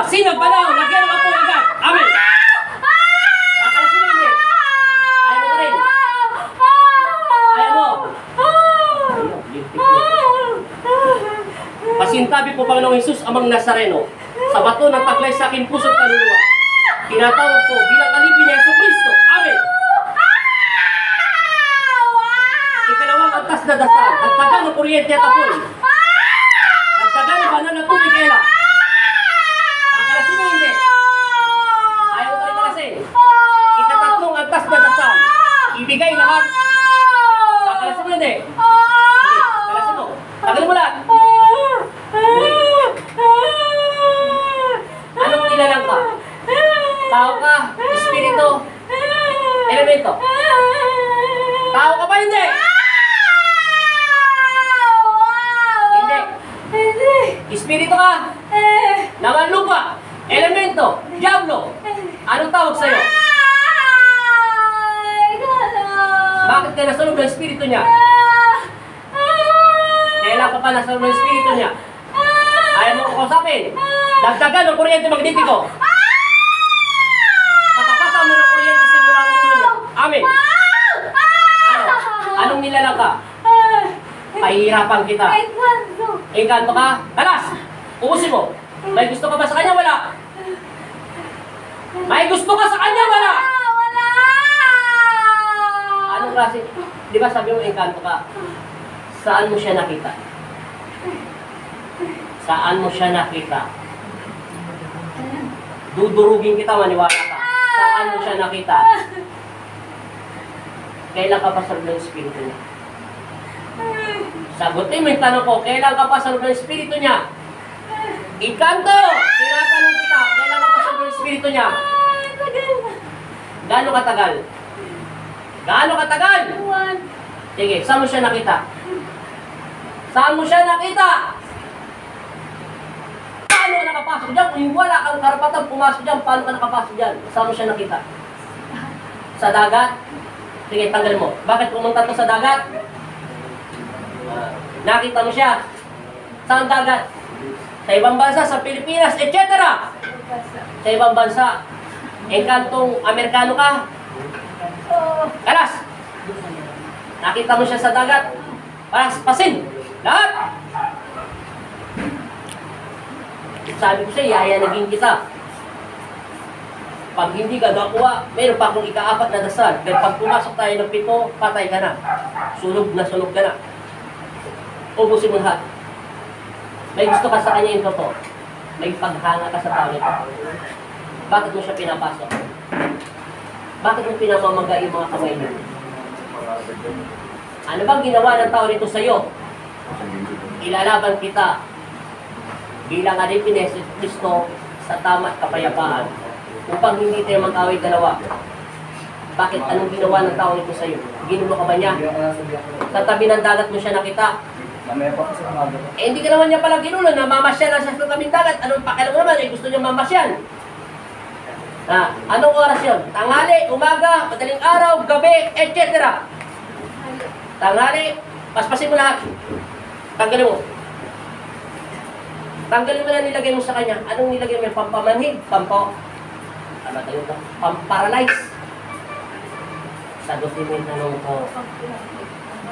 Pasinag pa daw! Lagyan ng apoy agad! Amen! Kakalasin mo hindi! Ayaw mo ka rin! Ayaw mo! Pasintabi po Panginoong Jesus amang Nazareno sa bato ng taglay sa aking puso't kaluluwa. Tinatawag ko bilang alipin ni Yesu Cristo. Amen! Ikalawang antas na dasal. Nagtagal ng kuryente at apoy. Nagtagal ng banal na tubig kela. Kakalasin mo hindi. Ayaw ko rin kalasin. Ikatatlong antas na dasal. Ibigay lahat. Kakalasin mo hindi. Sige, kalasin mo. Tagalin mo lahat. Anong nilalang ka? Tao ka, espiritu, elemento. Tao ka ba hindi? Hindi. Espiritu ka? Laman lupa, elemento, diablo. Anong tawag sa'yo? Bakit ka nasunod ng espiritu niya? Kailan ka pa nasunod ng espiritu niya? Ayaw mo ko kausapin. Dagdagan ng kuryente magnetiko. Patapasan mo ng kuryente simula ng ulo niya. Amen. Ano? Anong nilalang ka? Pahihirapan kita. Engkanto ka? Talas! Ubusin mo. May gusto ka ba sa kanya? Wala. May gusto ka sa kanya? Wala. Anong klase? Di ba sabi mo engkanto ka? Saan mo siya nakita? Saan mo siya nakita? Dudurugin kita, maniwala ka. Saan mo siya nakita? Kailan ka pa sa loob ng espiritu niya? Sagutin mo yung tanong ko, kailan ka pa sa loob ng espiritu niya? Engkanto! Tinatanong kita, kailan ka pa sa loob ng espiritu niya? Gaano katagal? Gaano katagal? Sige, saan mo siya nakita? Saan mo siya nakita? Paano ka nakapasok dyan? Kung wala kang karapatang pumasok dyan, paano ka nakapasok dyan? Saan mo siya nakita? Sa dagat? Sige, tanggal mo. Bakit pumunta to sa dagat? Nakita mo siya. Saan dagat? Sa ibang bansa, sa Pilipinas, etc. Sa ibang bansa. Engkantong Amerikano ka? Kalas! Nakita mo siya sa dagat? Pasin! Lahat! Sabi ko siya, yayanagin kita. Pag hindi ka nakuha, meron pa akong ika-4 na dasal. Pero pag pumasok tayo ng 7, patay ka na. Sunog ka na. Ubusin mo lahat. May gusto ka sa kanya yung totoo. May paghanga ka sa tao nito. Bakit mo siya pinapasok? Bakit mo pinamamaga yung mga kamay niyo? Ano bang ginawa ng tao nito sa'yo? Ilalaban kita bilang alipin ni Yesu Cristo sa tama at kapayapaan upang hindi tayo mag-away dalawa. Bakit? Anong ginawa ng tao nito sa'yo? Ginulo ka ba niya? Sa tabi ng dagat mo siya nakita? Hindi ka naman niya pala ginulo, namamasyan na siya sa tabing dagat. Anong pakialam mo naman? Gusto niya mamasyan. Anong oras yun? Tanghali, umaga, madaling araw, gabi, etc. Tanghali, paspasin mo lahat. Tanggalin mo. Tanggalin mo na nilagay mo sa kanya. Anong nilagay mo? Pampamanhid? Pamparalyze? Sagutin mo yung tanong ko.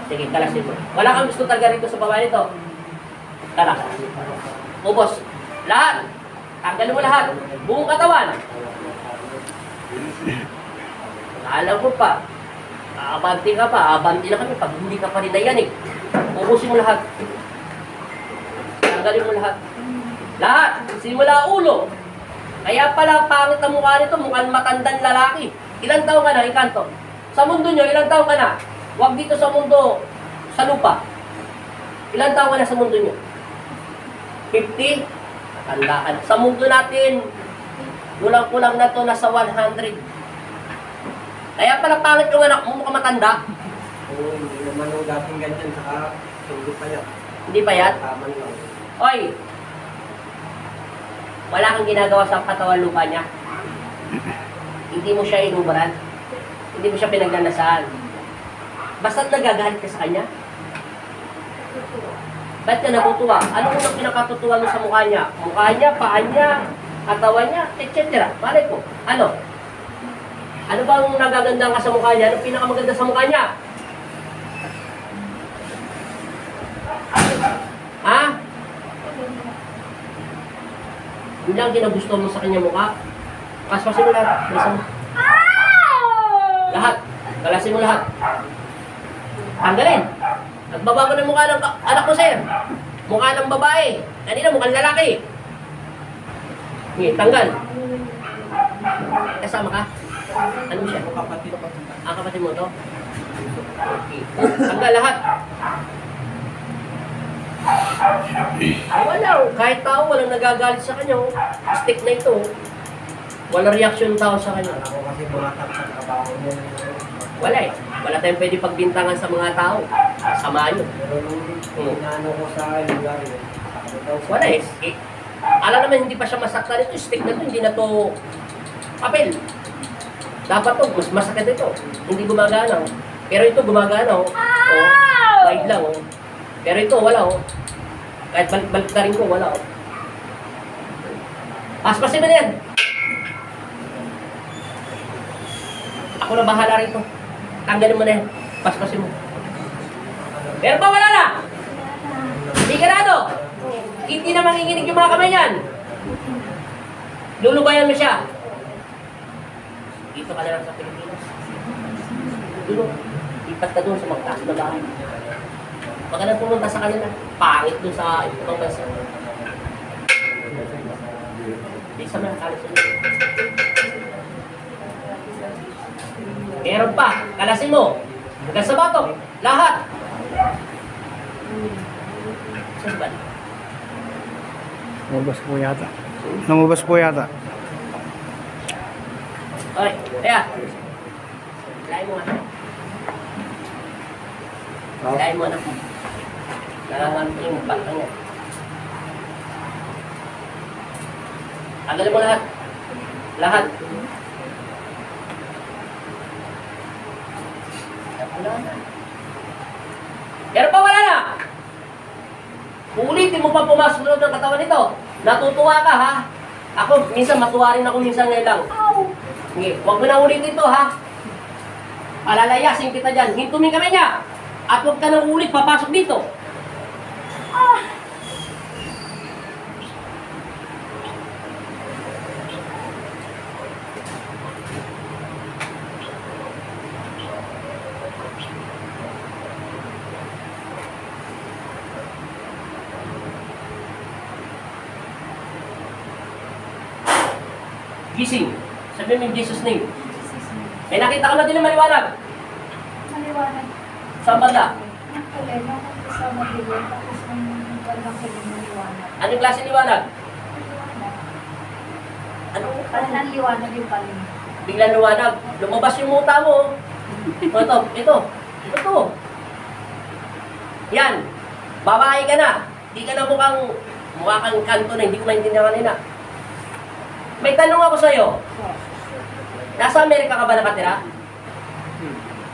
Sige, kalasin mo. Wala kang gusto talaga rito sa baba nito. Kalas. Ubos. Lahat. Tanggalin mo lahat. Buong katawan. Alam ko pa. Abanti ka pa. Abanti na kami pag hindi ka pa rin nayanig. Ubusin mo lahat. Tanggalin mo lahat. Lahat. Simula ulo. Kaya pala pangit ang mukha nito. Mukhang matandang lalaki. Ilang taon ka na, Engkanto? Sa mundo nyo, ilang taon ka na? Huwag dito sa mundo, sa lupa. Ilang taon ka na sa mundo nyo? 50? Matanda ka na. Sa mundo natin, kulang-kulang na to nasa 100. Kaya pala pangit yung anak mo, mukhang matanda. Hindi naman yung dating ganyan, saka hindi pa yan. Hindi pa yan? Taman lang. Oy! Wala kang ginagawa sa katawan lupa niya. Hindi mo siya inubaran. Hindi mo siya pinagnanasaan. Basta't nagagalit ka sa kanya. Ba't ka natutuwa? Ano unang pinakatutuwa mo sa mukha niya? Mukha niya, paa niya, katawan niya, etc. Malay ko. Ano? Ano bang nagagandang ka sa mukha niya? Ano pinakamaganda sa mukha niya? Ha? Yun lang ginagusto mo sa kanya mukha? Paspasin mo lahat. Bilisan mo. Lahat. Kalasin mo lahat. Tanggalin. Nagbaba mo ng mukha ng anak mo, sir. Mukha ng babae. Kanina mukhang lalaki. Sige, tanggal. Kasama ka? Ano siya? Kapatid ko. Kapatid mo to? Okay. Tanggal lahat. Wala. Kahit tao, walang nagagalit sa kanya. Stick na ito. Walang reaction tao sa kanya. Ako kasi bumatak sa trabaho niya. Wala eh. Wala tayong pwede pagbintangan sa mga tao. Sama yun. Pero nung inaano ko sa lugar yun, sabi daw sa- Wala eh. Alam naman hindi pa siya masaktan ito. Stick na ito. Hindi na to papel. Dapat to. Mas masakit ito. Hindi gumagana. Oh. Pero ito gumagana. Oh. Bite lang. Oh. Pero ito wala. Oh. Kahit balik na rin ko, wala. Oh. Paspasin mo na yan. Ako na bahala rito. Tanggalin mo na yan. Paspasin mo. Pero pa wala na. Sigurado. Hindi na manginginig yung mga kamay niyan. Lulubayan mo siya. Dito ka na lang sa Pilipinas. Dulo. Lipat ka doon sa magtaas na bahay. Pag ka na pumunta sa kanila, pangit doon sa ibang bansa. Isa mo na kalis ulit. Meron pa. Kalasin mo. Hanggang sa batok. Lahat. Saan ba? Lumabas po yata. Lumabas po yata. Okay. Kaya. Lain mo nga. Lain mo anak mo. Nanganganto yung bata niya. Tanggalin mo lahat. Lahat. Wala na. Pero pa wala na. Ulitin mo pa pumasok loob ng katawan nito. Natutuwa ka ha. Ako, minsan matuwa rin ako minsan ngayon lang. Sige, huwag mo na ulitin ito ha. Palalayasin kita dyan. Hintumin kami niya. At huwag ka nang ulit papasok dito. Gising. Sabihin mo in Jesus' name. May nakita ka na din ng maliwanag. Maliwanag. Saan banda? Ang kulay na sa madilim, tapos ang walang kulay maliwanag. Anong klase liwanag? Ano? Parang ang liwanag yung paling. Biglang liwanag. Lumabas yung muta mo. Ito. Ito. Yan. Babae ka na. Hindi ka na mukha kang kanto na. Hindi ko maintindihan kanina. May tanong ako sa'yo. Nasa Amerika ka ba nakatira?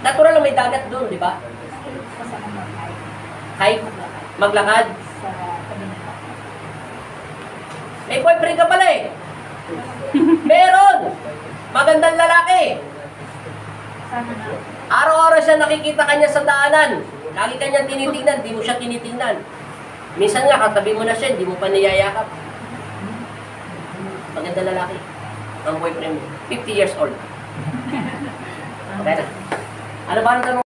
Natural lang may dagat doon, di ba? Kasama mag-hike. Kahit maglakad. Sa kabinata. May boyfriend ka pala eh. Meron! Magandang lalaki. Sana na. Araw-araw siya nakikita kanya sa daanan. Lagi kanyang tinitingnan, di mo siya tinitingnan. Minsan nga, katabi mo na siya, di mo pa niyayakap. Magandang lalaki. Ang boyfriend mo. 50 years old. Okay na. Ano ba ang tanong?